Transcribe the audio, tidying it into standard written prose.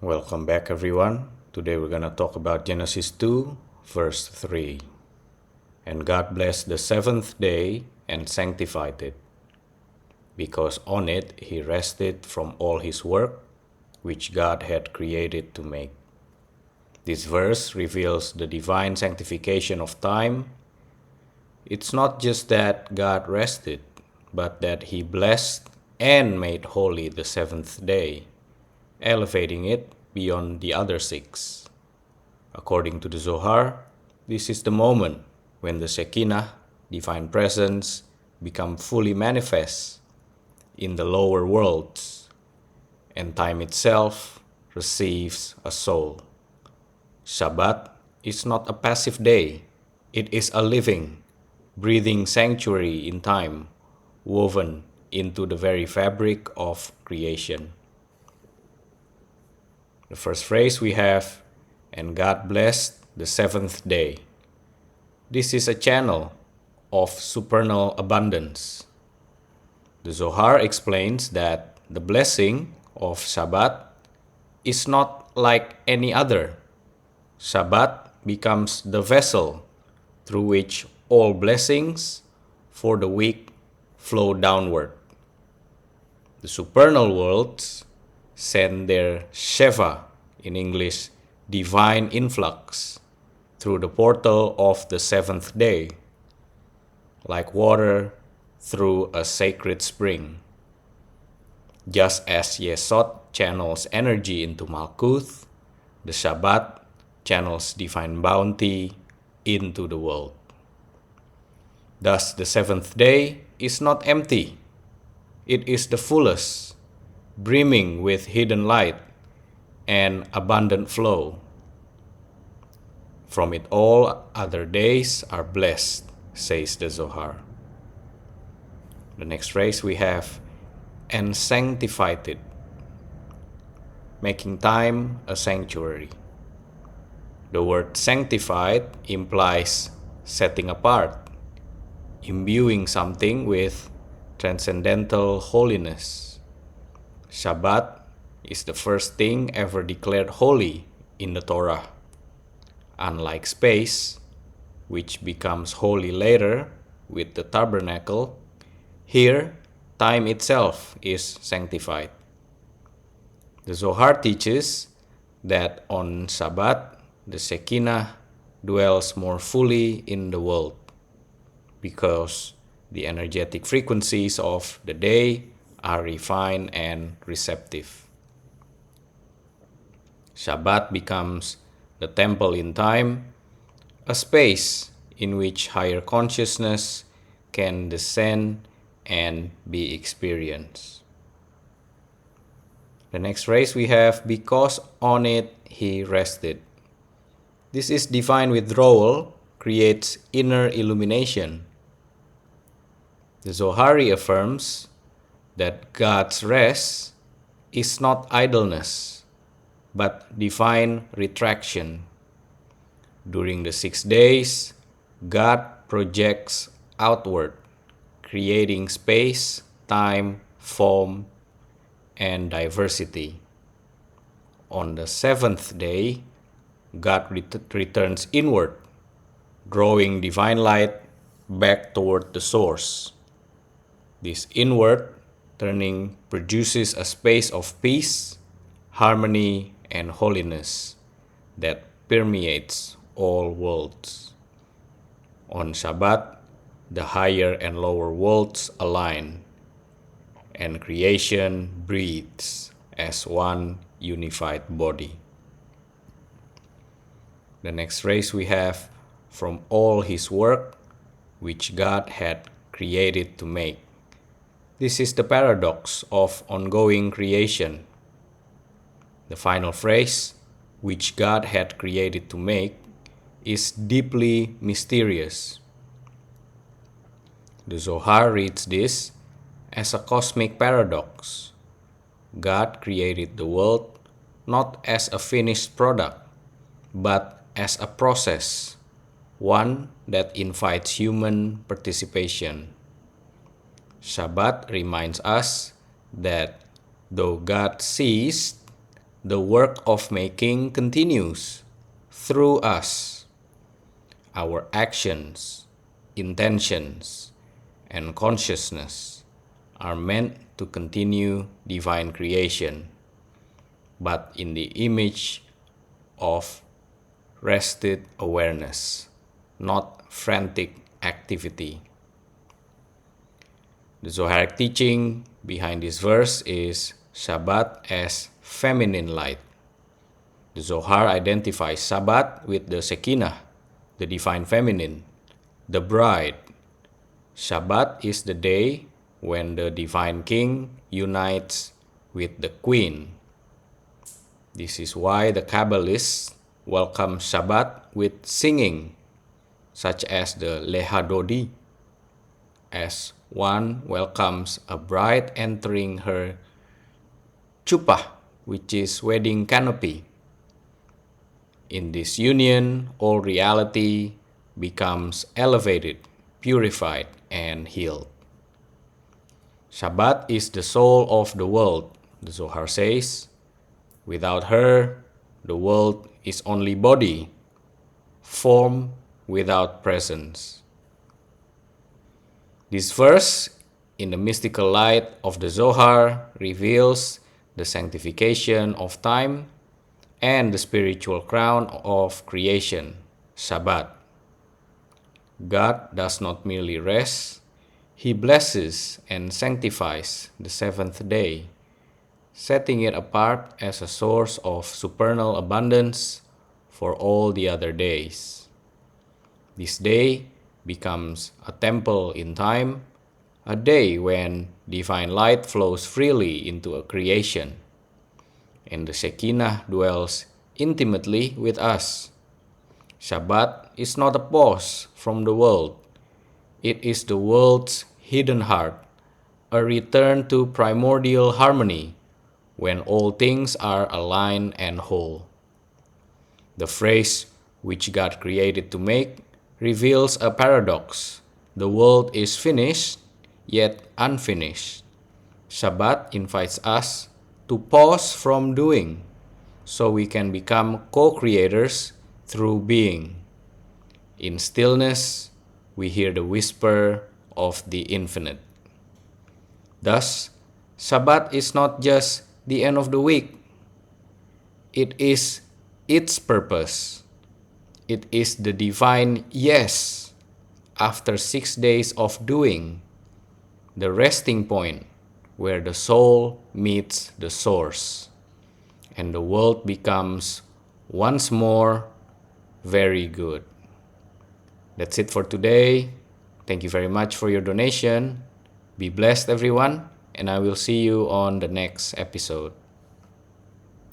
Welcome back, everyone. Today we're going to talk about Genesis 2, verse 3. And God blessed the seventh day and sanctified it, because on it he rested from all his work which God had created to make. This verse reveals the divine sanctification of time. It's not just that God rested, but that he blessed and made holy the seventh day, elevating it beyond the other six. According to the Zohar, this is the moment when the Shekinah, divine presence, become fully manifest in the lower worlds, and time itself receives a soul. Shabbat is not a passive day. It is a living, breathing sanctuary in time, woven into the very fabric of creation. The first phrase we have, and God blessed the seventh day. This is a channel of supernal abundance. The Zohar explains that the blessing of Shabbat is not like any other. Shabbat becomes the vessel through which all blessings for the week flow downward. The supernal worlds send their Sheva, in English, divine influx, through the portal of the seventh day, like water through a sacred spring. Just as Yesod channels energy into Malkuth, the Shabbat channels divine bounty into the world. Thus, the seventh day is not empty. It is the fullest, brimming with hidden light and abundant flow. From it all other days are blessed, says the Zohar. The next phrase we have, and sanctified it, making time a sanctuary. The word sanctified implies setting apart, imbuing something with transcendental holiness. Shabbat is the first thing ever declared holy in the Torah. Unlike space, which becomes holy later with the tabernacle, here time itself is sanctified. The Zohar teaches that on Shabbat, the Shekinah dwells more fully in the world, because the energetic frequencies of the day are refined and receptive. Shabbat becomes the temple in time, a space in which higher consciousness can descend and be experienced. The next phrase we have, because on it he rested. This is divine withdrawal, creates inner illumination. The Zohari affirms that God's rest is not idleness, but divine retraction. During the 6 days, God projects outward, creating space, time, form, and diversity. On the seventh day, God returns inward, drawing divine light back toward the source. This inward turning produces a space of peace, harmony, and holiness that permeates all worlds. On Shabbat, the higher and lower worlds align, and creation breathes as one unified body. The next phrase we have, from all his work which God had created to make. This is the paradox of ongoing creation. The final phrase, which God had created to make, is deeply mysterious. The Zohar reads this as a cosmic paradox. God created the world not as a finished product, but as a process, one that invites human participation. Shabbat reminds us that though God ceased, the work of making continues through us. Our actions, intentions, and consciousness are meant to continue divine creation, but in the image of rested awareness, not frantic activity. The Zoharic teaching behind this verse is Shabbat as feminine light. The Zohar identifies Shabbat with the Shekinah, the divine feminine, the bride. Shabbat is the day when the divine king unites with the queen. This is why the Kabbalists welcome Shabbat with singing, such as the Leha Dodi, as one welcomes a bride entering her chuppah, which is wedding canopy. In this union, all reality becomes elevated, purified, and healed. Shabbat is the soul of the world, the Zohar says. Without her, the world is only body, form without presence. This verse, in the mystical light of the Zohar, reveals the sanctification of time and the spiritual crown of creation, Shabbat. God does not merely rest, He blesses and sanctifies the seventh day, setting it apart as a source of supernal abundance for all the other days. This day becomes a temple in time, a day when divine light flows freely into a creation, and the Shekinah dwells intimately with us. Shabbat is not a pause from the world. It is the world's hidden heart, a return to primordial harmony when all things are aligned and whole. The phrase, which God created to make, reveals a paradox. The world is finished, yet unfinished. Shabbat invites us to pause from doing, so we can become co-creators through being. In stillness, we hear the whisper of the infinite. Thus, Shabbat is not just the end of the week. It is its purpose. It is the divine yes after 6 days of doing, the resting point where the soul meets the source, and the world becomes once more very good. That's it for today. Thank you very much for your donation. Be blessed, everyone, and I will see you on the next episode.